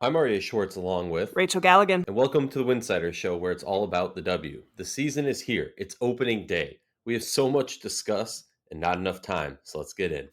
I'm Aryeh Schwartz along with, Rachel Galligan. and welcome to the Winsidr show where it's all about the W. The season is here. It's opening day. We have so much to discuss and not enough time, so let's get in.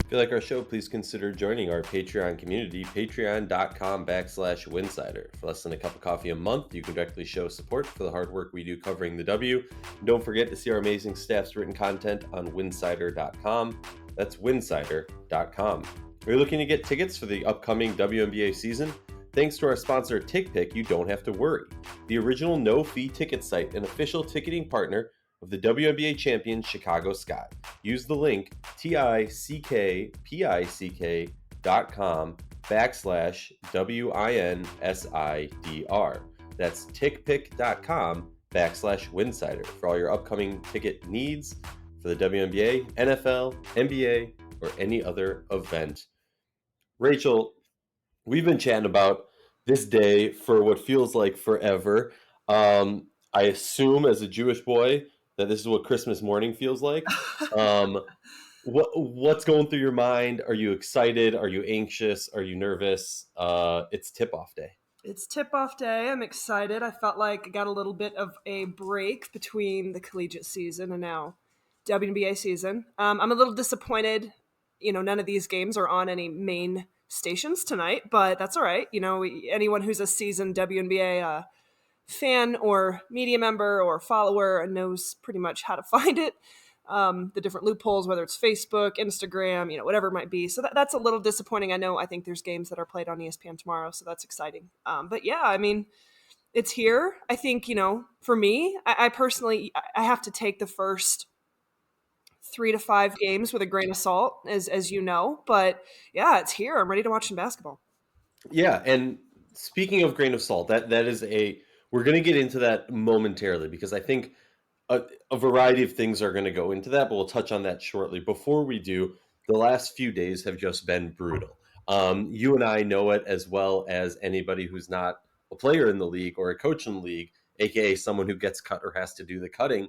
If you like our show, please consider joining our Patreon community, patreon.com/Winsidr. For less than a cup of coffee a month, you can directly show support for the hard work we do covering the W. And don't forget to see our amazing staff's written content on winsidr.com. That's winsidr.com. Are you looking to get tickets for the upcoming WNBA season? Thanks to our sponsor, TickPick, you don't have to worry. The original no-fee ticket site and official ticketing partner of the WNBA champion Chicago Sky. Use the link tickpick.com/WINSIDR. That's tickpick.com/Winsidr for all your upcoming ticket needs for the WNBA, NFL, NBA, or any other event. Rachel, we've been chatting about this day for what feels like forever. I assume as a Jewish boy that this is what Christmas morning feels like. Um, what's going through your mind? Are you excited? Are you anxious? Are you nervous? It's tip-off day. It's tip-off day. I'm excited. I felt like I got a little bit of a break between the collegiate season and now WNBA season. I'm a little disappointed. None of these games are on any main stations tonight, but that's all right. Anyone who's a seasoned WNBA fan or media member or follower knows pretty much how to find it. The different loopholes, whether it's Facebook, Instagram, whatever it might be. So that's a little disappointing. I think there's games that are played on ESPN tomorrow, so that's exciting. But yeah, I mean, it's here. I think, for me, I personally, I have to take the first 3 to 5 games with a grain of salt, as you know. But yeah, it's here. I'm ready to watch some basketball. Yeah, and speaking of grain of salt, that is we're going to get into that momentarily because I think a variety of things are going to go into that, but we'll touch on that shortly. Before we do, the last few days have just been brutal. You and I know it as well as anybody who's not a player in the league or a coach in the league, aka someone who gets cut or has to do the cutting.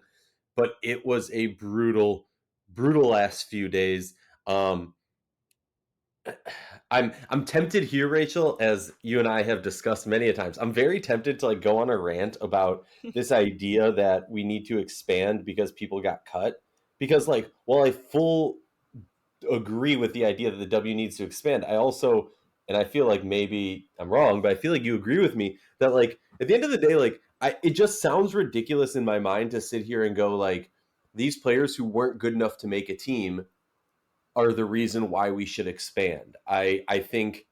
But it was a brutal, brutal last few days. I'm tempted here, Rachel, as you and I have discussed many a times. I'm very tempted to go on a rant about this idea that we need to expand because people got cut. Because while I full agree with the idea that the W needs to expand, I also, and I feel like maybe I'm wrong, but I feel like you agree with me that at the end of the day, it just sounds ridiculous in my mind to sit here and go these players who weren't good enough to make a team are the reason why we should expand. I think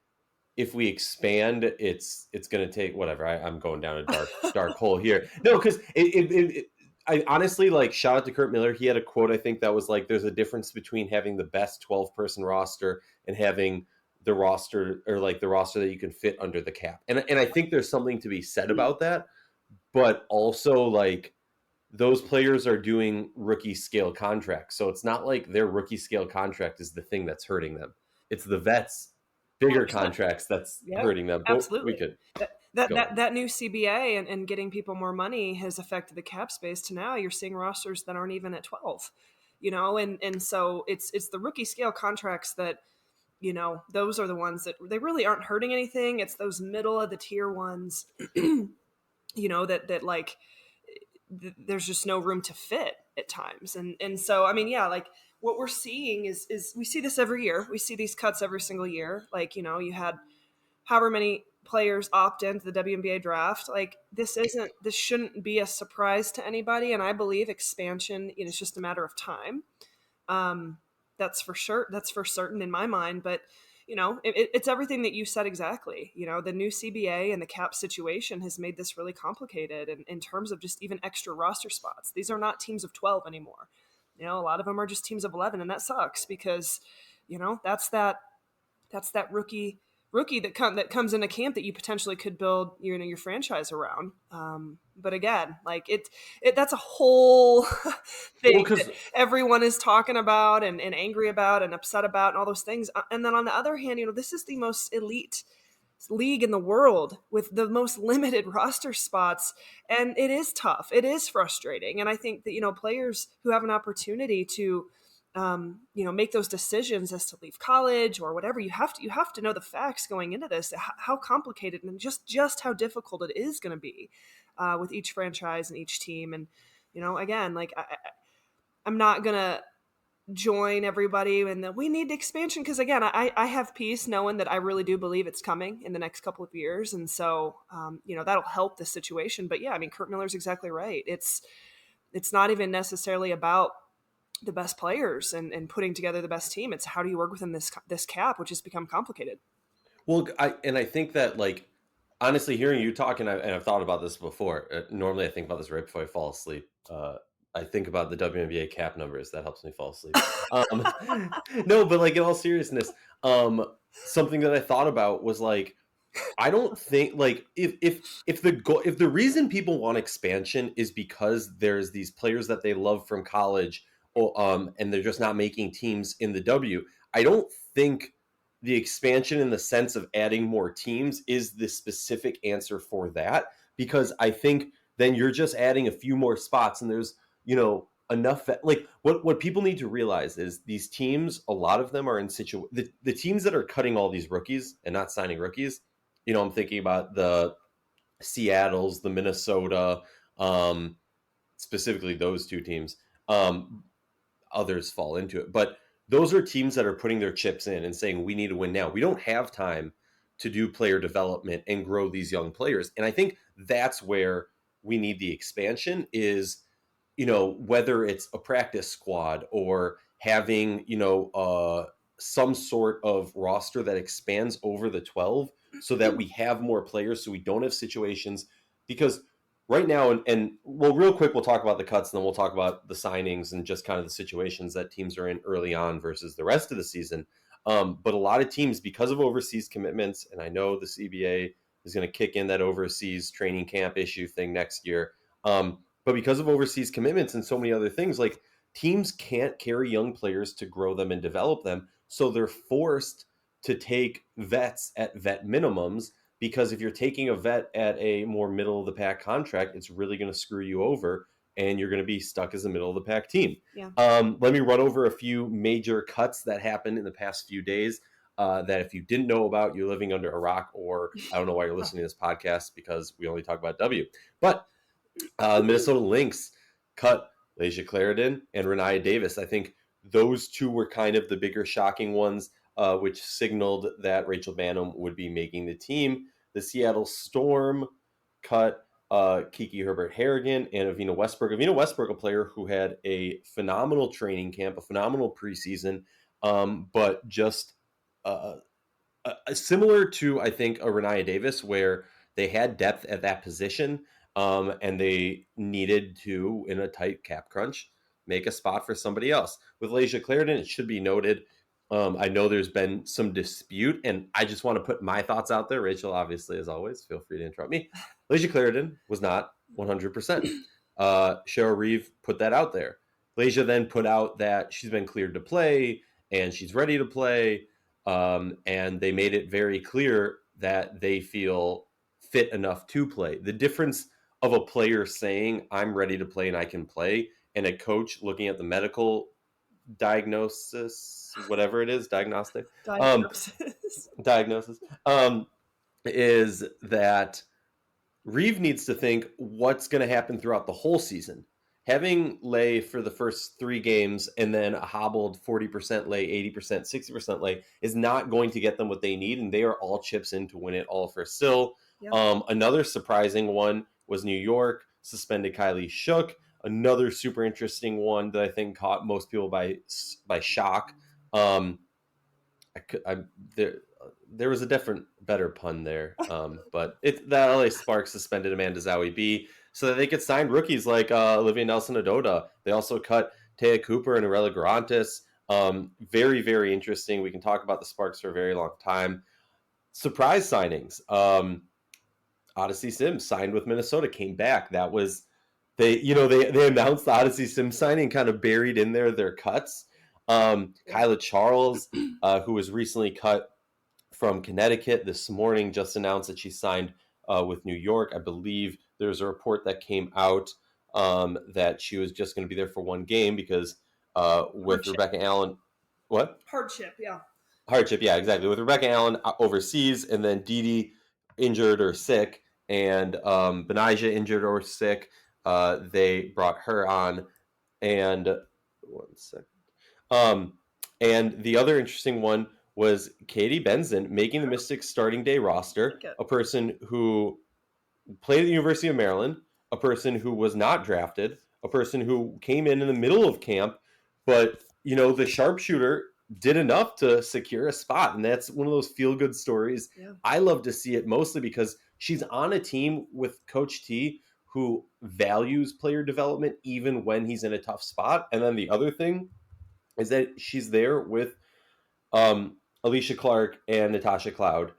if we expand, it's going to take whatever. I'm going down a dark hole here. No, because I honestly shout out to Kurt Miller. He had a quote I think that was there's a difference between having the best 12-person roster and having the roster or the roster that you can fit under the cap. And I think there's something to be said about that, but also those players are doing rookie scale contracts. So it's not like their rookie scale contract is the thing that's hurting them. It's the vets bigger 100%. contracts that's Yeah, hurting them. But we absolutely. could That new CBA and getting people more money has affected the cap space to now you're seeing rosters that aren't even at 12, and so it's the rookie scale contracts that, those are the ones that they really aren't hurting anything. It's those middle of the tier ones, that there's just no room to fit at times. And so, I mean, yeah, what we're seeing is we see this every year. We see these cuts every single year. You had however many players opt into the WNBA draft. This shouldn't be a surprise to anybody. And I believe expansion, it's just a matter of time. That's for sure. That's for certain in my mind. But it's everything that you said exactly. The new CBA and the cap situation has made this really complicated in terms of just even extra roster spots. These are not teams of 12 anymore. A lot of them are just teams of 11, and that sucks because, that's that rookie rookie that comes into camp that you potentially could build your franchise around. But again, like it that's a whole thing that because everyone is talking about and angry about and upset about and all those things. And then on the other hand, this is the most elite league in the world with the most limited roster spots, and it is tough, it is frustrating, and I think that players who have an opportunity to make those decisions as to leave college or whatever, you have to know the facts going into this, how complicated and just how difficult it is going to be with each franchise and each team. And again, like I'm not gonna join everybody and that we need expansion, because again, I have peace knowing that I really do believe it's coming in the next couple of years, and so that'll help the situation. But yeah, I mean, Kurt Miller's exactly right. It's not even necessarily about the best players and putting together the best team. It's how do you work within this cap, which has become complicated. Well, I think that, like, honestly, hearing you talk, and I've thought about this before. Normally, I think about this right before I fall asleep. I think about the WNBA cap numbers. That helps me fall asleep. Um, no, but like in all seriousness, something that I thought about was like, I don't think, like, if the reason people want expansion is because there's these players that they love from college, or and they're just not making teams in the W. I don't think the expansion in the sense of adding more teams is the specific answer for that, because I think then you're just adding a few more spots, and there's enough. Like, what people need to realize is these teams, a lot of them are in the teams that are cutting all these rookies and not signing rookies. I'm thinking about the Seattles, the Minnesota, specifically those two teams. Others fall into it, but those are teams that are putting their chips in and saying, we need to win now. We don't have time to do player development and grow these young players. And I think that's where we need the expansion is, whether it's a practice squad or having, some sort of roster that expands over the 12 so that we have more players, so we don't have situations. Because right now, and well, real quick, we'll talk about the cuts and then we'll talk about the signings and just kind of the situations that teams are in early on versus the rest of the season. But a lot of teams, because of overseas commitments, and I know the CBA is going to kick in that overseas training camp issue thing next year. But because of overseas commitments and so many other things, like, teams can't carry young players to grow them and develop them. So they're forced to take vets at vet minimums, because if you're taking a vet at a more middle of the pack contract, it's really going to screw you over and you're going to be stuck as a middle of the pack team. Yeah. Let me run over a few major cuts that happened in the past few days. That if you didn't know about, you're living under a rock, or I don't know why you're listening to this podcast, because we only talk about W. But Minnesota Lynx cut Lasia Clarendon and Renaya Davis. I think those two were kind of the bigger shocking ones, which signaled that Rachel Banham would be making the team. The Seattle Storm cut Kiki Herbert-Harrigan and Avina Westbrook. Avina Westbrook, a player who had a phenomenal training camp, a phenomenal preseason, but just similar to, I think, a Renaya Davis, where they had depth at that position, and they needed to, in a tight cap crunch, make a spot for somebody else. With Lasia Clarendon, it should be noted, I know there's been some dispute, and I just want to put my thoughts out there. Rachel, obviously, as always, feel free to interrupt me. Lasia Clarendon was not 100%. Cheryl Reeve put that out there. Lasia then put out that she's been cleared to play and she's ready to play. And they made it very clear that they feel fit enough to play. The difference of a player saying, I'm ready to play and I can play, and a coach looking at the medical diagnosis, whatever it is, diagnosis, is that Reeve needs to think what's going to happen throughout the whole season. Having Lay for the first 3 games and then a hobbled 40% Lay, 80%, 60% Lay is not going to get them what they need, and they are all chips in to win it all for still. Yep. Another surprising one was New York suspended Kylie Shook. Another super interesting one that I think caught most people by shock. There was a different, better pun there, but the LA Sparks suspended Amanda Zawi B so that they could sign rookies like Olivia Nelson-Ododa. They also cut Taya Cooper and Arella Garantis. Very, very interesting. We can talk about the Sparks for a very long time. surprise signings. Odyssey Sims signed with Minnesota, came back. That was they announced the Odyssey Sims signing, kind of buried in there their cuts. Kyla Charles, who was recently cut from Connecticut this morning, just announced that she signed with New York. I believe there's a report that came out that she was just going to be there for one game because with Hardship. Rebecca Allen, what? Hardship, yeah. Hardship, yeah, exactly. With Rebecca Allen overseas, and then Didi injured or sick, and Benijah injured or sick, they brought her on. And one second. And the other interesting one was Katie Benson making the Mystics starting day roster, a person who played at the University of Maryland, a person who was not drafted, a person who came in the middle of camp, but the sharpshooter did enough to secure a spot, and that's one of those feel-good stories. Yeah. I love to see it mostly because she's on a team with Coach T, who values player development even when he's in a tough spot. And then the other thing is that she's there with Alicia Clark and Natasha Cloud,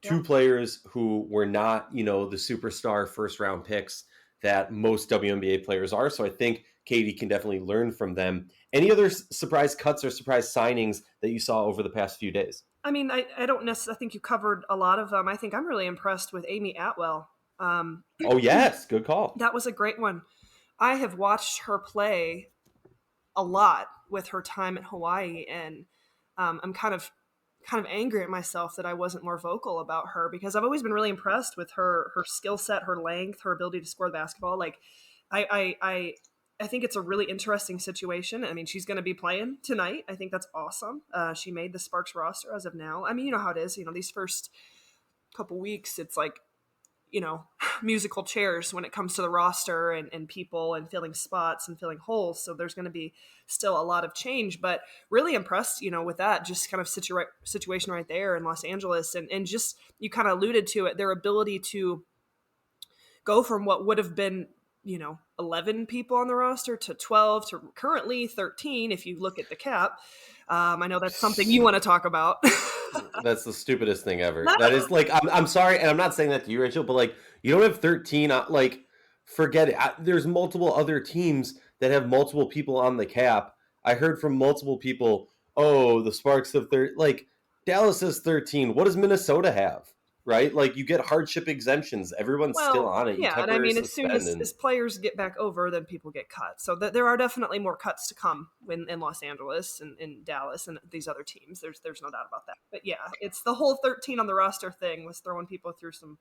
two players who were not, the superstar first-round picks that most WNBA players are. So I think Katie can definitely learn from them. Any other surprise cuts or surprise signings that you saw over the past few days? I mean, I don't necessarily think you covered a lot of them. I think I'm really impressed with Amy Atwell. Oh, yes. Good call. That was a great one. I have watched her play a lot with her time at Hawaii, and I'm kind of angry at myself that I wasn't more vocal about her, because I've always been really impressed with her skill set, her length, her ability to score the basketball. Like, I think it's a really interesting situation. I mean, she's going to be playing tonight. I think that's awesome. She made the Sparks roster as of now. I mean, you know how it is. These first couple weeks, it's like, musical chairs when it comes to the roster and people and filling spots and filling holes. So there's going to be still a lot of change, but really impressed, with that just kind of situation right there in Los Angeles. And just, you kind of alluded to it, their ability to go from what would have been, 11 people on the roster to 12 to currently 13. If you look at the cap, I know that's something you want to talk about. That's the stupidest thing ever. That is like, I'm sorry, and I'm not saying that to you, Rachel, but like, you don't have 13. Like, forget it. There's multiple other teams that have multiple people on the cap. I heard from multiple people, oh, the Sparks have 13. Like, Dallas has 13. What does Minnesota have? Right? Like, you get hardship exemptions. Everyone's still on it. You Yeah, and I mean, as soon suspend as players get back over, then people get cut. So there are definitely more cuts to come in Los Angeles and in Dallas and these other teams. There's no doubt about that. But yeah, it's the whole 13 on the roster thing was throwing people through some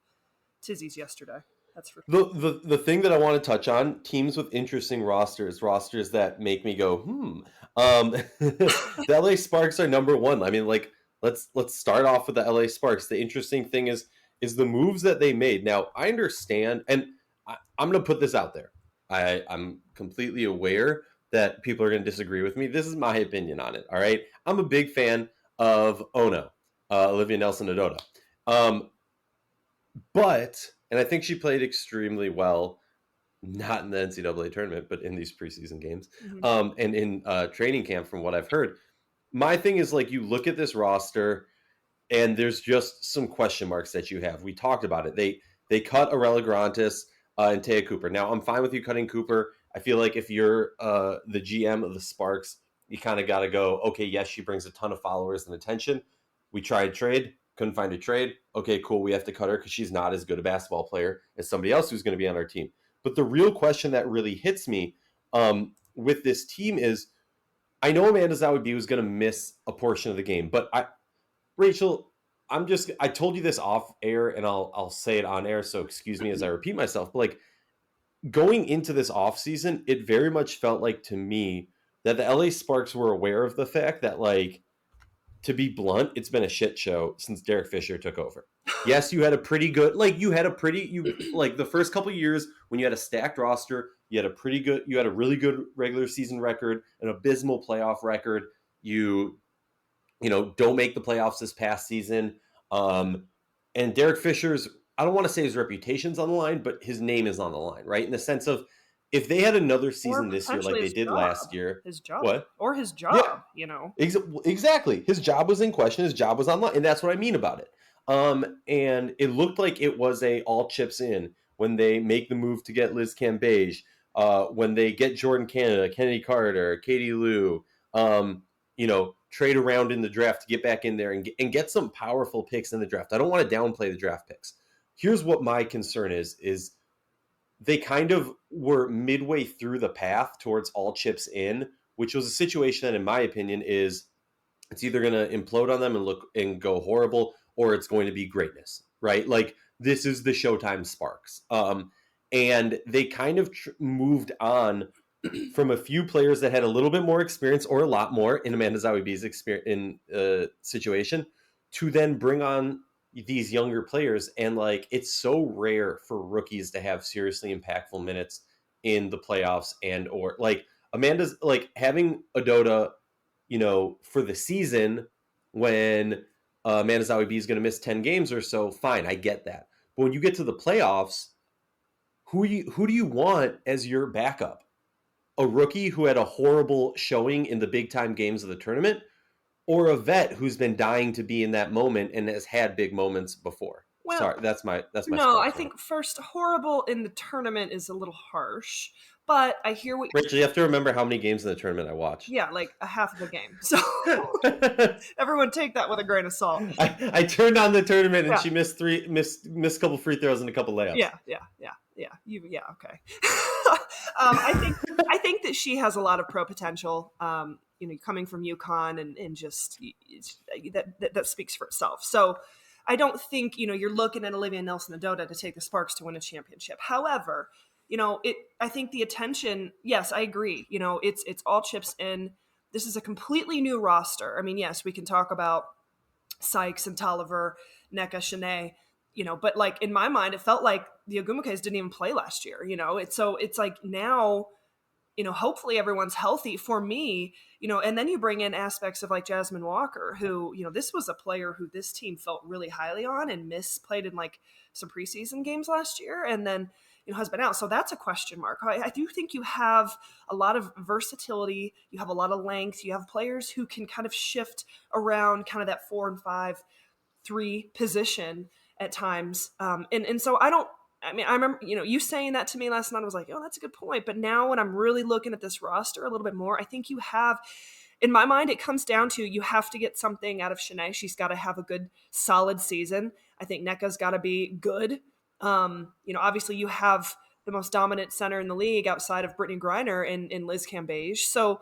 tizzies yesterday. That's for sure. The thing that I want to touch on, teams with interesting rosters that make me go, the LA Sparks are number one. I mean, like, let's start off with the LA Sparks. The interesting thing is the moves that they made. Now, I understand, and I'm going to put this out there. I'm completely aware that people are going to disagree with me. This is my opinion on it, all right? I'm a big fan of Ono, Olivia Nelson-Ododa. But, and I think she played extremely well, not in the NCAA tournament, but in these preseason games, and in training camp, from what I've heard. My thing is, like, you look at this roster, and there's just some question marks that you have. We talked about it. They cut Arella Grantis and Taya Cooper. Now, I'm fine with you cutting Cooper. I feel like if you're the GM of the Sparks, you kind of got to go, okay, yes, she brings a ton of followers and attention. We tried trade, couldn't find a trade. Okay, cool, we have to cut her because she's not as good a basketball player as somebody else who's going to be on our team. But the real question that really hits me with this team is, I know Amanda Zawadee was going to miss a portion of the game, but Rachel, I told you this off air, and I'll say it on air, so excuse me as I repeat myself, but like, going into this offseason, it very much felt like to me that the LA Sparks were aware of the fact that, like, to be blunt, it's been a shit show since Derek Fisher took over. Yes, you had a pretty good, like, the first couple of years when you had a stacked roster, you had a really good regular season record, an abysmal playoff record. You don't make the playoffs this past season. And Derek Fisher's, I don't want to say his reputation's on the line, but his name is on the line, right? In the sense of, if they had another season this year like they did last year. His job. What? Or his job, Yeah. Exactly. His job was in question. His job was on line. And that's what I mean about it. And it looked like it was a all chips in when they make the move to get Liz Cambage, when they get Jordan Canada, Kennedy Carter, Katie Lou, trade around in the draft to get back in there and get some powerful picks in the draft. I don't want to downplay the draft picks. Here's what my concern is they kind of were midway through the path towards all chips in, which was a situation that, in my opinion, is it's either going to implode on them and look and go horrible, or it's going to be greatness, right? Like this is the Showtime Sparks. And they kind of moved on from a few players that had a little bit more experience or a lot more in Amanda Zawibi's experience situation to then bring on these younger players. And like, it's so rare for rookies to have seriously impactful minutes in the playoffs, and, or like Amanda's like having Adota, for the season when Amanda Zawibi is going to miss 10 games or so, fine, I get that. But when you get to the playoffs, who do you want as your backup? A rookie who had a horrible showing in the big time games of the tournament, or a vet who's been dying to be in that moment and has had big moments before? Well, sorry, that's my no, I think first, horrible in the tournament is a little harsh, but I hear what Rachel, you have to remember how many games in the tournament I watched. Yeah, like a half of a game. So everyone take that with a grain of salt. I turned on the tournament and she missed a couple free throws and a couple layups. Yeah. Okay. I think that she has a lot of pro potential. Coming from UConn and just that speaks for itself. So I don't think you're looking at Olivia Nelson-Ododa to take the Sparks to win a championship. However, I think the attention, yes, I agree. It's all chips in. This is a completely new roster. I mean, yes, we can talk about Sykes and Tolliver, Nneka, Shanae, but like in my mind, it felt like the Ogumukes didn't even play last year, it's like now, hopefully everyone's healthy for me, and then you bring in aspects of like Jasmine Walker, who, this was a player who this team felt really highly on and played in like some preseason games last year. And then, has been out. So that's a question mark. I do think you have a lot of versatility. You have a lot of length. You have players who can kind of shift around kind of that 4 and 5-3 position at times. And so I remember, you saying that to me last night. I was like, oh, that's a good point. But now when I'm really looking at this roster a little bit more, I think you have, in my mind, it comes down to you have to get something out of Shanae. She's got to have a good, solid season. I think Nneka's got to be good. Obviously you have the most dominant center in the league outside of Brittany Griner and Liz Cambage. So,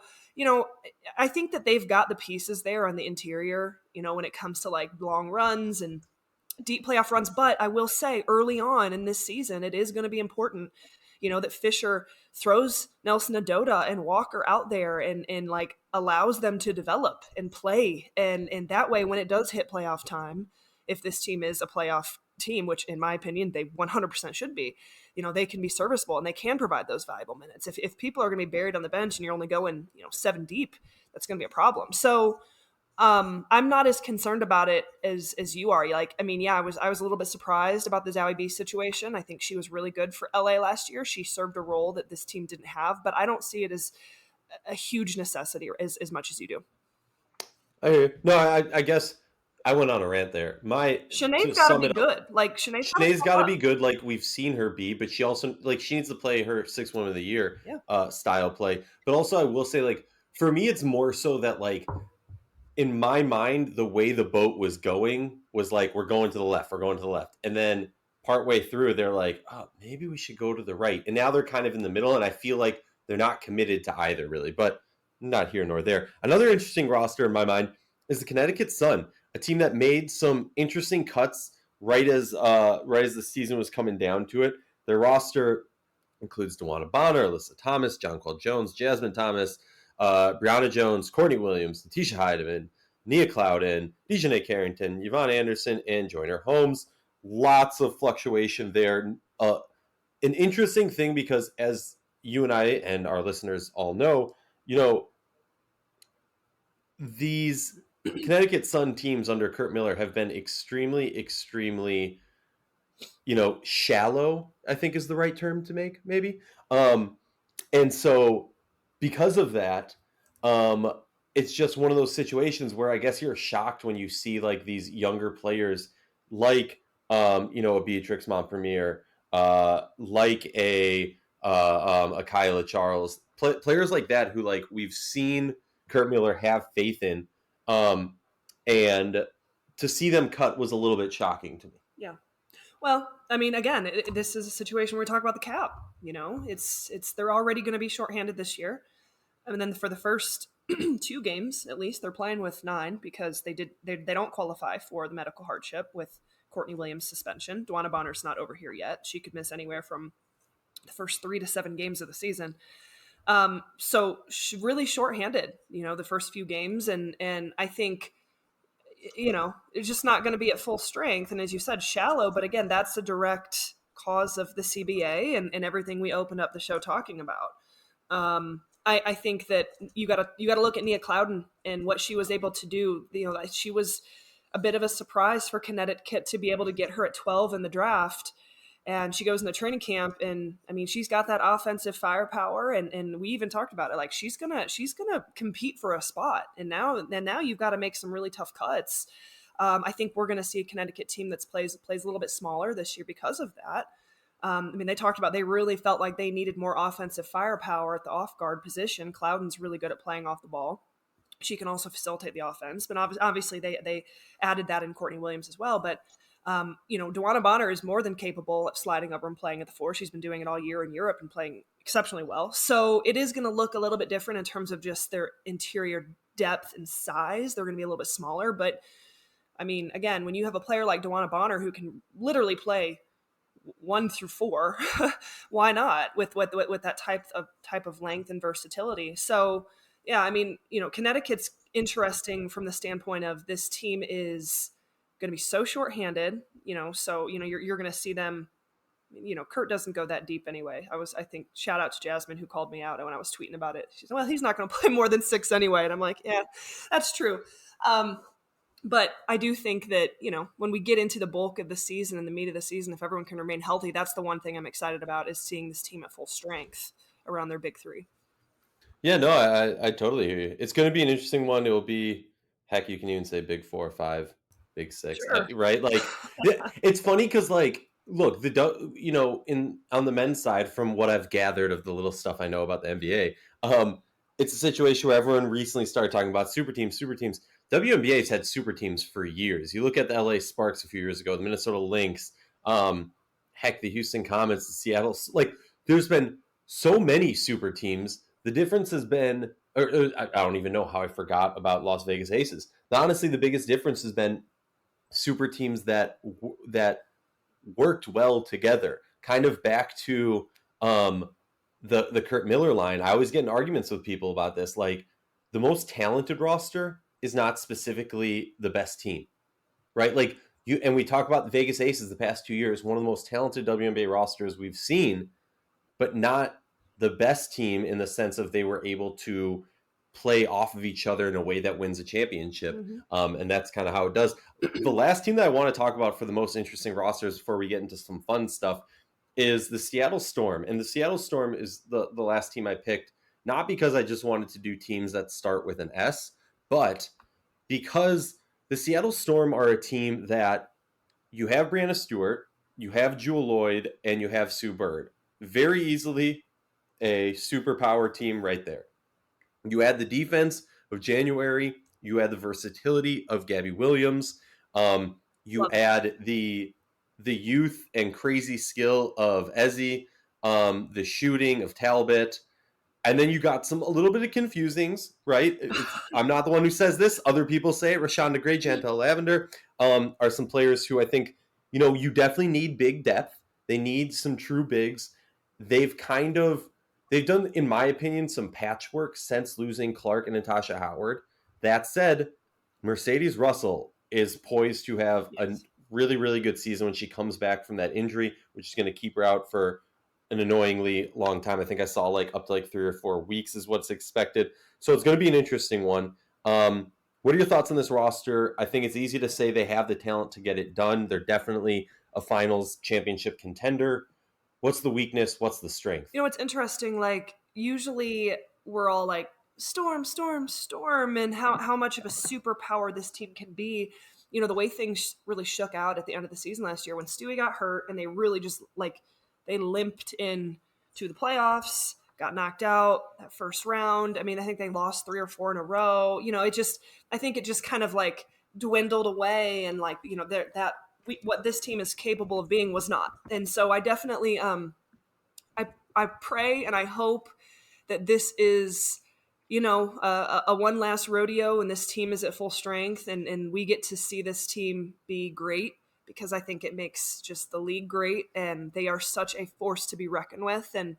I think that they've got the pieces there on the interior, when it comes to like long runs and deep playoff runs. But I will say early on in this season, it is going to be important, that Fisher throws Nelson-Ododa and Walker out there and like allows them to develop and play. And that way, when it does hit playoff time, if this team is a playoff team, which in my opinion, they 100% should be, they can be serviceable and they can provide those valuable minutes. If people are going to be buried on the bench and you're only going, 7 deep, that's going to be a problem. So I'm not as concerned about it as you are. Like, I mean, yeah, I was a little bit surprised about the Zawibi situation. I think she was really good for LA last year. She served a role that this team didn't have, but I don't see it as a huge necessity as much as you do. I guess I went on a rant there. Shanae's got to be good. Like Shanae's got to be good, like we've seen her be. But she also she needs to play her 6th Woman of the Year style play. But also, I will say, like for me, it's more so that like in my mind, the way the boat was going was like we're going to the left, and then partway through, they're like, oh, maybe we should go to the right, and now they're kind of in the middle, and I feel like they're not committed to either really. But not here nor there. Another interesting roster in my mind is the Connecticut Sun, a team that made some interesting cuts right as the season was coming down to it. Their roster includes DeWanna Bonner, Alyssa Thomas, Jonquel Jones, Jasmine Thomas, Brianna Jones, Courtney Williams, Letitia Heidemann, Nia Clouden, Dejanay Carrington, Yvonne Anderson, and Joyner Holmes. Lots of fluctuation there. An interesting thing because as you and I and our listeners all know, these Connecticut Sun teams under Curt Miller have been extremely, extremely, shallow, I think is the right term to make, maybe. And so because of that, it's just one of those situations where I guess you're shocked when you see like these younger players like a Beatrix Montpremier, like a Kyla Charles, players like that who like we've seen Kurt Miller have faith in, and to see them cut was a little bit shocking to me. Yeah. Well, I mean, again, this is a situation where we talk about the cap. It's they're already going to be shorthanded this year, and then for the first 2 games at least, they're playing with 9 because they don't qualify for the medical hardship with Courtney Williams' suspension. Dwana Bonner's not over here yet; she could miss anywhere from the first 3 to 7 games of the season. So really shorthanded, the first few games, and I think it's just not going to be at full strength. And as you said, shallow. But again, that's a direct cause of the CBA and everything we opened up the show talking about. I think that you gotta look at Nia Clouden and what she was able to do. She was a bit of a surprise for Connecticut to be able to get her at 12 in the draft. And she goes in the training camp, and I mean, she's got that offensive firepower, and we even talked about it. Like she's gonna compete for a spot, and now you've got to make some really tough cuts. I think we're gonna see a Connecticut team that plays a little bit smaller this year because of that. I mean, they talked about they really felt like they needed more offensive firepower at the off guard position. Clouden's really good at playing off the ball. She can also facilitate the offense, but obviously they added that in Courtney Williams as well. But Dwana Bonner is more than capable of sliding over and playing at the 4. She's been doing it all year in Europe and playing exceptionally well. So it is going to look a little bit different in terms of just their interior depth and size. They're going to be a little bit smaller. But, I mean, again, when you have a player like Dwana Bonner who can literally play 1 through 4, why not with that type of length and versatility? So, yeah, I mean, Connecticut's interesting from the standpoint of this team is going to be so shorthanded, so you're going to see them. Kurt doesn't go that deep anyway. I think shout out to Jasmine who called me out when I was tweeting about it. She said, well, he's not going to play more than 6 anyway, and I'm like, yeah, that's true. But I do think that when we get into the bulk of the season and the meat of the season, if everyone can remain healthy, that's the one thing I'm excited about is seeing this team at full strength around their big 3. Yeah, no, I totally hear you. It's going to be an interesting one. It will be, heck, you can even say big 4 or 5, big 6, Sure. right? Like, it's funny because, like, look, on the men's side, from what I've gathered of the little stuff I know about the NBA, it's a situation where everyone recently started talking about super teams. WNBA's had super teams for years. You look at the LA Sparks a few years ago, the Minnesota Lynx, heck, the Houston Comets, the Seattle. Like, there's been so many super teams. The difference has been, I don't even know how I forgot about Las Vegas Aces. Now, honestly, the biggest difference has been super teams that worked well together. Kind of back to the Kurt Miller line. I always get in arguments with people about this. Like, the most talented roster is not specifically the best team, right? Like and we talk about the Vegas Aces the past 2 years, one of the most talented WNBA rosters we've seen, but not the best team in the sense of they were able to play off of each other in a way that wins a championship. Mm-hmm. And that's kind of how it does. The last team that I want to talk about for the most interesting rosters before we get into some fun stuff is the Seattle Storm. And the Seattle Storm is the last team I picked, not because I just wanted to do teams that start with an S, but because the Seattle Storm are a team that you have Brianna Stewart, you have Jewel Lloyd, and you have Sue Bird. Very easily a superpower team right there. You add the defense of January, you add the versatility of Gabby Williams, you add the youth and crazy skill of Ezzy, the shooting of Talbot, and then you got a little bit of confusings, right? I'm not the one who says this. Other people say it. Rashonda Gray, Chantel Lavender are some players who I think, you definitely need big depth. They need some true bigs. They've done, in my opinion, some patchwork since losing Clark and Natasha Howard. That said, Mercedes Russell is poised to have a really, really good season when she comes back from that injury, which is going to keep her out for an annoyingly long time. I think I saw up to 3 or 4 weeks is what's expected. So it's going to be an interesting one. What are your thoughts on this roster? I think it's easy to say they have the talent to get it done. They're definitely a finals championship contender. What's the weakness? What's the strength? It's interesting. Usually we're all like, storm, and how much of a superpower this team can be. the way things really shook out at the end of the season last year when Stewie got hurt and they really just they limped in to the playoffs, got knocked out that first round. I mean, I think they lost 3 or 4 in a row. I think it just kind of dwindled away, and what this team is capable of being was not. And so I definitely, I pray and I hope that this is, a one last rodeo and this team is at full strength, and we get to see this team be great, because I think it makes just the league great, and they are such a force to be reckoned with. And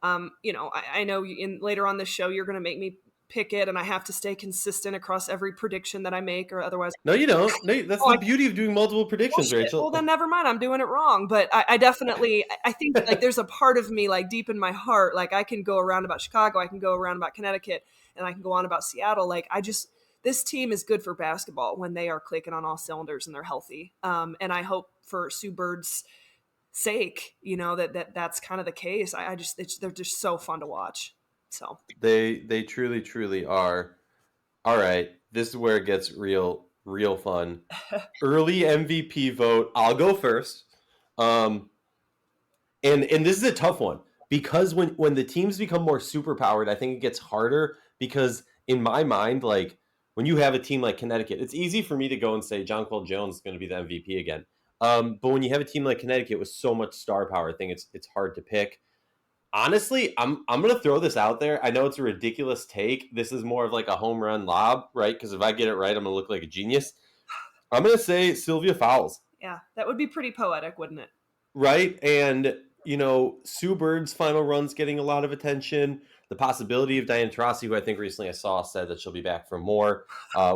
I know later on this show you're going to make me pick it, and I have to stay consistent across every prediction that I make, or otherwise. No, you don't. No, that's the beauty of doing multiple predictions, Bullshit. Rachel. Well, then never mind. I'm doing it wrong. But I definitely, I think there's a part of me deep in my heart, I can go around about Chicago, I can go around about Connecticut, and I can go on about Seattle. This team is good for basketball when they are clicking on all cylinders and they're healthy. And I hope for Sue Bird's sake, that's kind of the case. They're just so fun to watch. So they truly are. All right, this is where it gets real fun. Early MVP vote. I'll go first. And this is a tough one, because when the teams become more superpowered, I think it gets harder, because in my mind, when you have a team like Connecticut, it's easy for me to go and say Jonquel Jones is going to be the MVP again. But when you have a team like Connecticut with so much star power, I think it's hard to pick. Honestly, I'm going to throw this out there. I know it's a ridiculous take. This is more of a home run lob, right? Because if I get it right, I'm going to look like a genius. I'm going to say Sylvia Fowles. Yeah, that would be pretty poetic, wouldn't it? Right? And, Sue Bird's final run's getting a lot of attention. The possibility of Diana Taurasi, who I think recently I saw said that she'll be back for more,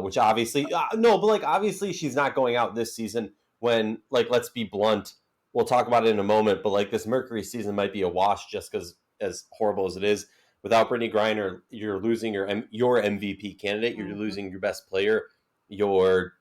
which obviously, obviously she's not going out this season when, let's be blunt, we'll talk about it in a moment, but this Mercury season might be a wash, just because, as horrible as it is, without Brittany Griner, you're losing your MVP candidate. You're losing your best player, your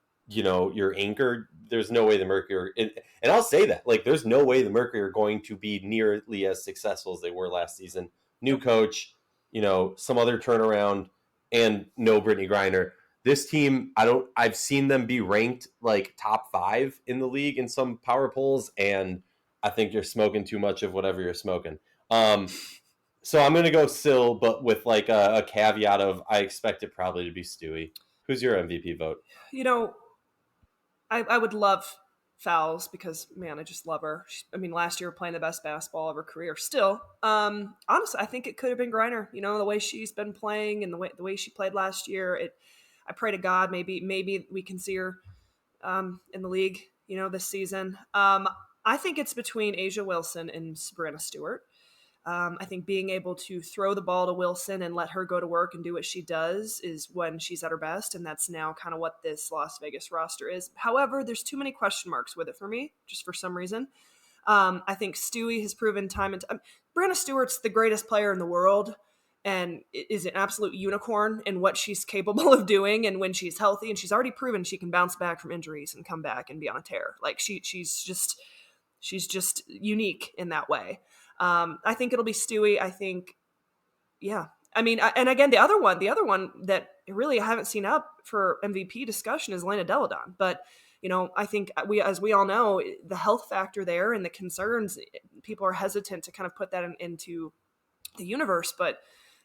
anchor. There's no way the Mercury, and I'll say that, there's no way the Mercury are going to be nearly as successful as they were last season. New coach, some other turnaround, and no Brittany Griner. This team, I've seen them be ranked top 5 in the league in some power polls, and I think you're smoking too much of whatever you're smoking. So I'm going to go Syl, but with a caveat of I expect it probably to be Stewie. Who's your MVP vote? I would love Fowles, because, man, I just love her. Last year playing the best basketball of her career still. Honestly, I think it could have been Griner, the way she's been playing and the way she played last year. I pray to God maybe we can see her in the league, this season. I think it's between A'ja Wilson and Sabrina Stewart. I think being able to throw the ball to Wilson and let her go to work and do what she does is when she's at her best, and that's now kind of what this Las Vegas roster is. However, there's too many question marks with it for me, just for some reason. I think Stewie has proven time and time. Brianna Stewart's the greatest player in the world and is an absolute unicorn in what she's capable of doing, and when she's healthy, and she's already proven she can bounce back from injuries and come back and be on a tear. She's just unique in that way. I think it'll be Stewie. I think, yeah. And again, the other one that really I haven't seen up for MVP discussion is Lena Deladon. But, I think as we all know, the health factor there and the concerns, people are hesitant to kind of put that into the universe. But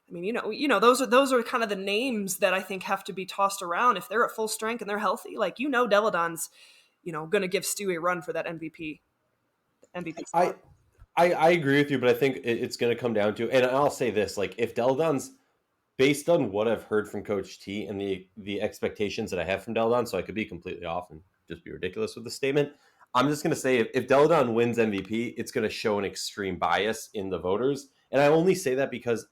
those are kind of the names that I think have to be tossed around. If they're at full strength and they're healthy, Deladon's, going to give Stewie a run for that MVP spot. I agree with you, but I think it's going to come down to, and I'll say this, if Deladon's, based on what I've heard from Coach T and the expectations that I have from Deladon, so I could be completely off and just be ridiculous with the statement, I'm just going to say if Deladon wins MVP, it's going to show an extreme bias in the voters. And I only say that because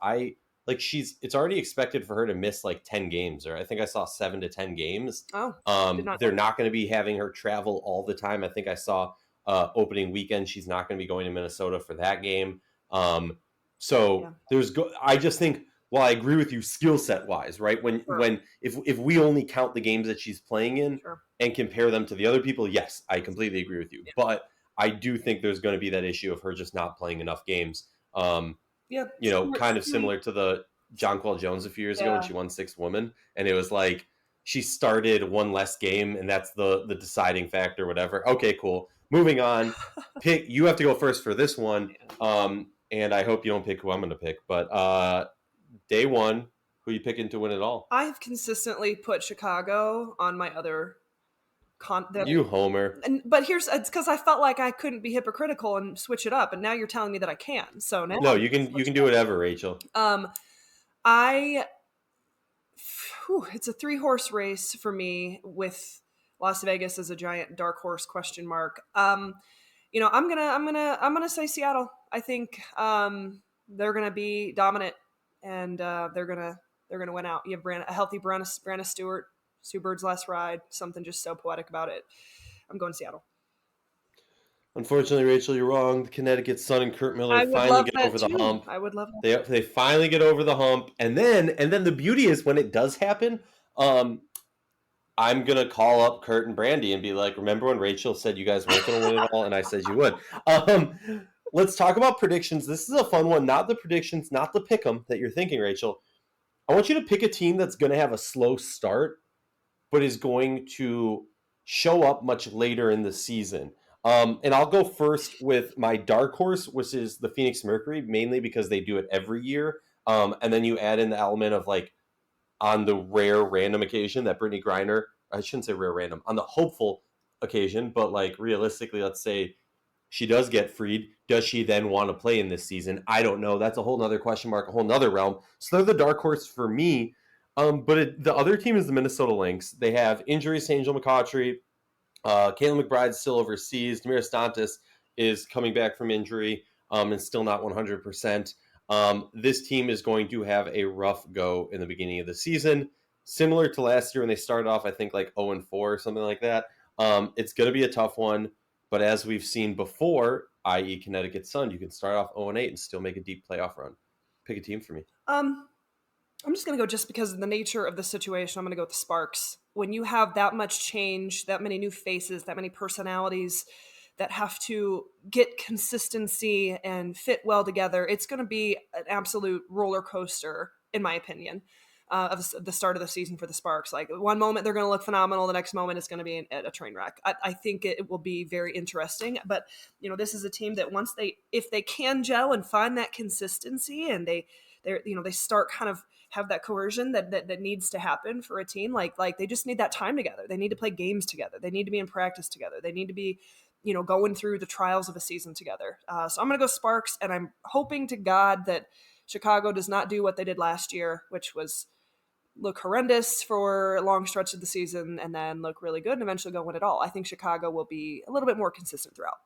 it's already expected for her to miss 10 games, or I think I saw 7 to 10 games. They're not going to be having her travel all the time. I think I saw opening weekend, she's not going to be going to Minnesota for that game. I just think, while I agree with you skill set wise, right? If we only count the games that she's playing in and compare them to the other people, yes, I completely agree with you. Yeah. But I do think there's going to be that issue of her just not playing enough games. Kind of similar to the Jonquel Jones a few years ago when she won 6th woman, and it was she started one less game, and that's the deciding factor, whatever. Okay, cool. Moving on. You have to go first for this one. And I hope you don't pick who I'm going to pick. But day one, who you picking to win it all? I have consistently put Chicago on my other You homer. but it's because I felt like I couldn't be hypocritical and switch it up, and now you're telling me that I can. So now No, I'm you gonna can switch it do up. whatever, Rachel. I it's a 3-horse race for me with Las Vegas as a giant dark horse question mark. I'm gonna say Seattle. I think they're gonna be dominant, and they're gonna win out. You have a healthy Brianna Stewart, Sue Bird's last ride, something just so poetic about it. I'm going Seattle. Unfortunately, Rachel, you're wrong. The Connecticut Sun and Kurt Miller I would finally love get that over the too. hump. I would love that. They finally get over the hump, and then the beauty is when it does happen. I'm gonna call up Kurt and Brandy and be like, "Remember when Rachel said you guys weren't gonna win it all, and I said you would." Let's talk about predictions. This is a fun one. Not the predictions, not the pick'em that you're thinking, Rachel. I want you to pick a team that's gonna have a slow start, but is going to show up much later in the season. And I'll go first with my dark horse, which is the Phoenix Mercury, mainly because they do it every year. And then you add in the element of like on the rare random occasion that Brittany Griner, I shouldn't say rare random, on the hopeful occasion, but like realistically, let's say she does get freed. Does she then want to play in this season? I don't know. That's a whole nother question mark, a whole nother realm. So they're the dark horse for me. The other team is the Minnesota Lynx. They have injuries to Angel McCautry. Caitlin McBride's still overseas. Demira Stantis is coming back from injury and still not 100%. This team is going to have a rough go in the beginning of the season, similar to last year when they started off, I think, like 0-4 or something like that. It's going to be a tough one, but as we've seen before, i.e. Connecticut Sun, you can start off 0-8 and still make a deep playoff run. Pick a team for me. I'm just going to go just because of the nature of the situation. I'm going to go with the Sparks. When you have that much change, that many new faces, that many personalities that have to get consistency and fit well together, it's going to be an absolute roller coaster, in my opinion, of the start of the season for the Sparks. Like one moment they're going to look phenomenal, the next moment it's going to be a train wreck. I think it will be very interesting. But this is a team that if they can gel and find that consistency, and they start kind of have that coercion that needs to happen for a team. Like they just need that time together. They need to play games together. They need to be in practice together. They need to be, going through the trials of a season together. So I'm going to go Sparks, and I'm hoping to God that Chicago does not do what they did last year, which was look horrendous for a long stretch of the season and then look really good and eventually go win it all. I think Chicago will be a little bit more consistent throughout.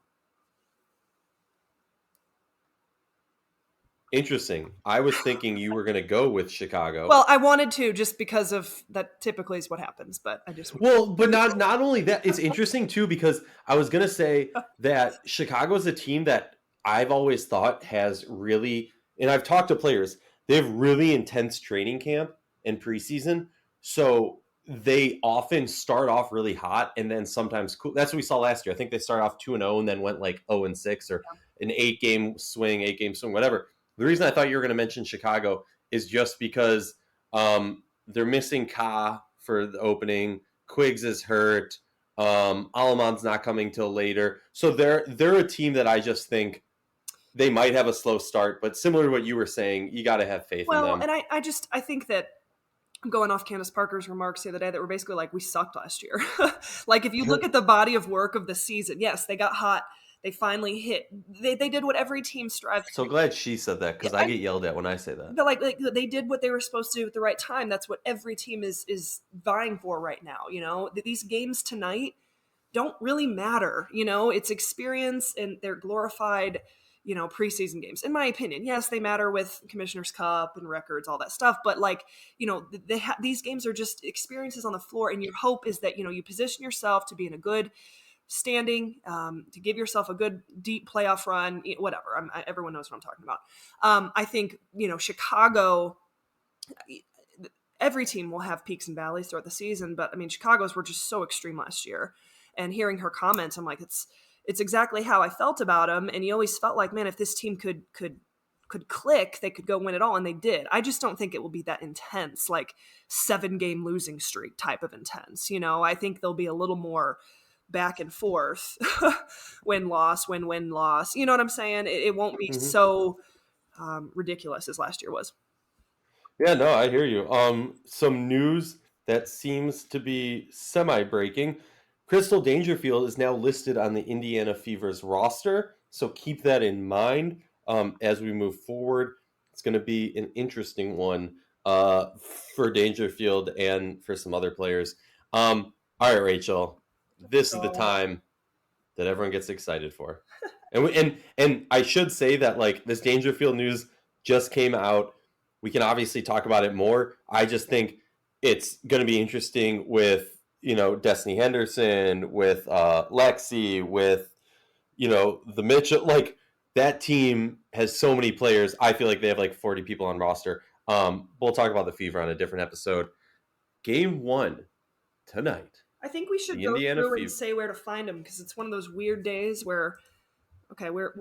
Interesting. I was thinking you were going to go with Chicago. Well, I wanted to just because of that typically is what happens, but I just but not only that, it's interesting too because I was going to say that Chicago is a team that I've always thought has really, and I've talked to players, they have really intense training camp and preseason, so they often start off really hot and then sometimes cool. That's what we saw last year. I think they started off 2-0 and then went like 0-6 or an 8-game swing, whatever. The reason I thought you were going to mention Chicago is just because they're missing Ka for the opening. Quiggs is hurt. Alaman's not coming till later. So they're a team that I just think they might have a slow start, but similar to what you were saying, you got to have faith in them. Well, and I think that I'm going off Candace Parker's remarks the other day that were basically like, we sucked last year. Like if you look at the body of work of the season, yes, they got hot. They finally hit. They did what every team strives to do. So glad she said that because I get yelled at when I say that. But like they did what they were supposed to do at the right time. That's what every team is vying for right now. These games tonight don't really matter. It's experience and they're glorified, preseason games. In my opinion, yes, they matter with Commissioner's Cup and records, all that stuff. But these games are just experiences on the floor, and your hope is that you position yourself to be in a good standing, to give yourself a good deep playoff run, whatever. Everyone knows what I'm talking about. I think Chicago. Every team will have peaks and valleys throughout the season, but I mean Chicago's were just so extreme last year. And hearing her comments, I'm like, it's exactly how I felt about them. And you always felt like, man, if this team could could click, they could go win it all, and they did. I just don't think it will be that intense, like 7-game losing streak type of intense. I think there'll be a little more back and forth, win loss, win loss. You know what I'm saying? It won't be so ridiculous as last year was. Yeah, no, I hear you. Some news that seems to be semi-breaking. Crystal Dangerfield is now listed on the Indiana Fever's roster, so keep that in mind as we move forward. It's going to be an interesting one for Dangerfield and for some other players. All right, Rachel, this is the time that everyone gets excited for, and I should say that like this Dangerfield news just came out. We can obviously talk about it more. I just think it's going to be interesting with Destiny Henderson, with Lexi, with the Mitchell. Like that team has so many players. I feel like they have like 40 people on roster. We'll talk about the Fever on a different episode. Game 1 tonight. I think we should go through and say where to find them, because it's one of those weird days where, okay, where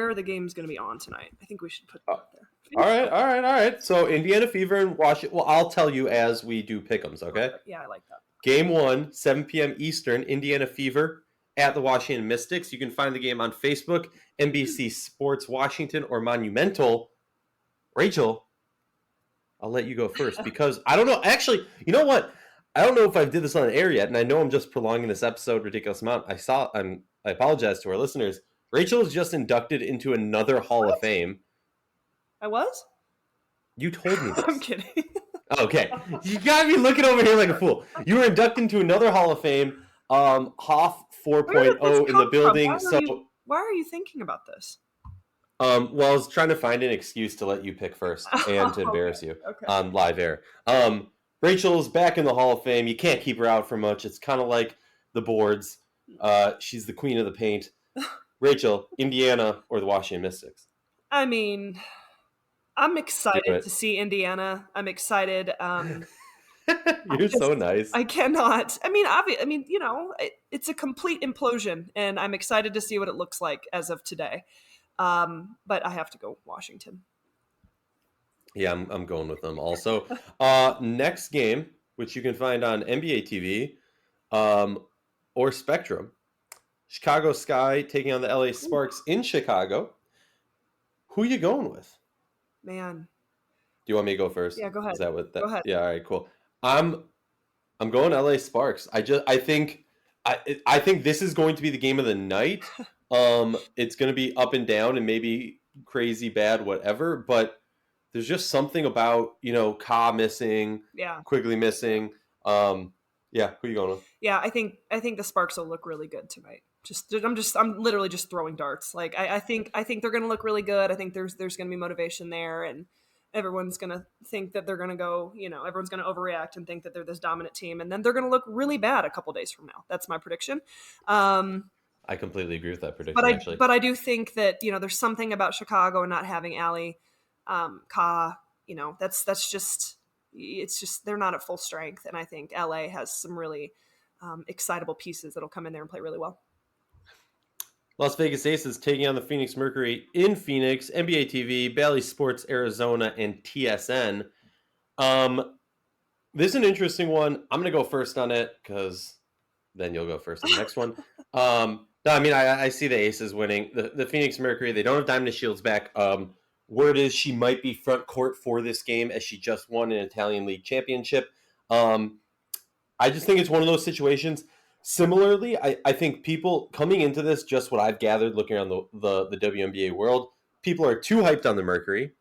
are the games going to be on tonight? I think we should put that up there. All right. So Indiana Fever and Washington. Well, I'll tell you as we do pick'ems, okay? Yeah, I like that. Game 1, 7 p.m. Eastern, Indiana Fever at the Washington Mystics. You can find the game on Facebook, NBC Sports Washington, or Monumental. Rachel, I'll let you go first because I don't know. Actually, you know what? I don't know if I did this on the air yet, and I know I'm just prolonging this episode ridiculous amount. I apologize to our listeners. Rachel is just inducted into another Hall of Fame. I was? You told me this. I'm kidding. Okay. You gotta be looking over here like a fool. You were inducted into another Hall of Fame, Hoff 4.0 in the building. Why are you thinking about this? Well, I was trying to find an excuse to let you pick first and to embarrass you on live air. Rachel's back in the Hall of Fame. You can't keep her out for much. It's kind of like the boards. She's the queen of the paint. Rachel, Indiana or the Washington Mystics? I mean, I'm excited to see Indiana. I'm excited. You're so nice. I cannot. I mean, it's a complete implosion, and I'm excited to see what it looks like as of today. But I have to go Washington. Yeah, I'm going with them also. Next game, which you can find on NBA TV or Spectrum, Chicago Sky taking on the LA Sparks in Chicago. Who are you going with? Man. Do you want me to go first? Yeah, go ahead. Is that what that? Go ahead. Yeah, all right, cool. I'm going LA Sparks. I think this is going to be the game of the night. It's going to be up and down and maybe crazy bad, whatever, but there's just something about, Ka missing, Quigley missing. Who are you going with? Yeah, I think the Sparks will look really good tonight. I'm literally just throwing darts. Like I think they're going to look really good. I think there's going to be motivation there, and everyone's going to think that they're going to go, everyone's going to overreact and think that they're this dominant team, and then they're going to look really bad a couple days from now. That's my prediction. I completely agree with that prediction, actually. But I do think that, there's something about Chicago and not having Allie, Ka, that's just, it's just, they're not at full strength. And I think LA has some really excitable pieces that'll come in there and play really well. Las Vegas Aces taking on the Phoenix Mercury in Phoenix, NBA TV, Bally Sports Arizona, and TSN. This is an interesting one. I'm going to go first on it because then you'll go first on the next one. No, I mean, I see the Aces winning. The Phoenix Mercury, they don't have Diamond Shields back. Word is she might be front court for this game as she just won an Italian League championship. I just think it's one of those situations. Similarly, I think people coming into this, just what I've gathered looking around the WNBA world, people are too hyped on the Mercury.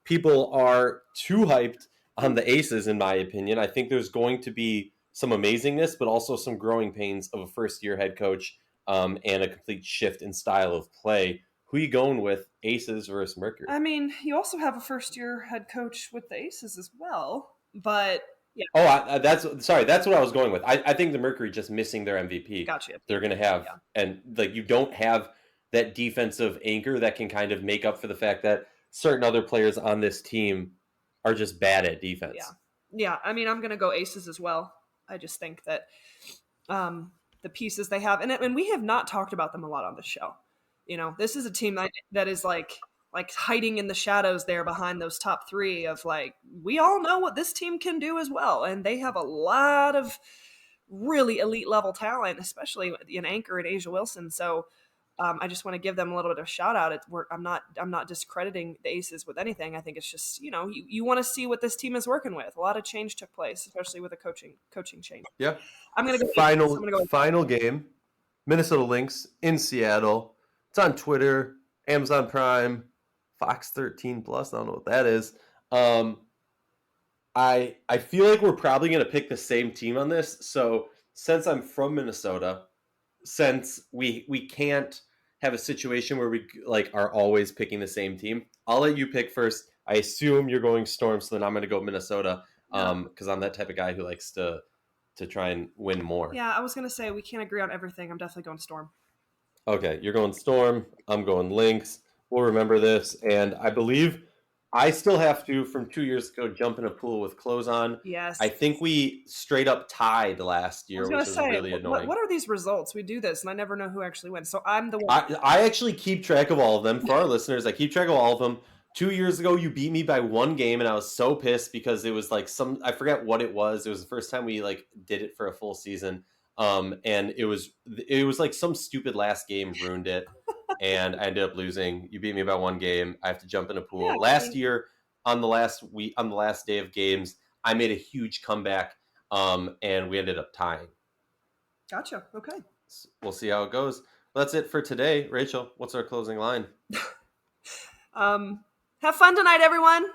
People are too hyped on the Aces, in my opinion. I think there's going to be some amazingness, but also some growing pains of a first-year head coach and a complete shift in style of play. Who are you going with, Aces versus Mercury? I mean, you also have a first-year head coach with the Aces as well, but yeah. Oh, that's what I was going with. I think the Mercury just missing their MVP. Gotcha. They're going to have, and like you don't have that defensive anchor that can kind of make up for the fact that certain other players on this team are just bad at defense. Yeah. I mean, I'm going to go Aces as well. I just think that the pieces they have, and we have not talked about them a lot on the show. This is a team that is like like hiding in the shadows there behind those top three of like, we all know what this team can do as well. And they have a lot of really elite level talent, especially in Anchor and Asia Wilson. So I just want to give them a little bit of a shout out. I'm not discrediting the Aces with anything. I think it's just, you want to see what this team is working with. A lot of change took place, especially with a coaching change. Yeah. I'm gonna go. I'm gonna go. Final game. Minnesota Lynx in Seattle. It's on Twitter, Amazon Prime, Fox 13 Plus. I don't know what that is. I feel like we're probably going to pick the same team on this. So since I'm from Minnesota, since we can't have a situation where we like are always picking the same team, I'll let you pick first. I assume you're going Storm, so then I'm going to go Minnesota because I'm that type of guy who likes to try and win more. Yeah, I was going to say we can't agree on everything. I'm definitely going Storm. Okay, you're going Storm. I'm going Lynx. We'll remember this. And I believe I still have to, from 2 years ago, jump in a pool with clothes on. Yes. I think we straight up tied last year, which is really annoying. What are these results? We do this, and I never know who actually wins. So I'm the one. I actually keep track of all of them. For our listeners, I keep track of all of them. 2 years ago, you beat me by one game, and I was so pissed because it was like I forget what it was. It was the first time we like did it for a full season. And it was like some stupid last game ruined it, and I ended up losing. You beat me by one game. I have to jump in a pool. Yeah, last year, on the last day of games, I made a huge comeback, and we ended up tying. Gotcha. Okay. We'll see how it goes. Well, that's it for today. Rachel, what's our closing line? Have fun tonight, everyone.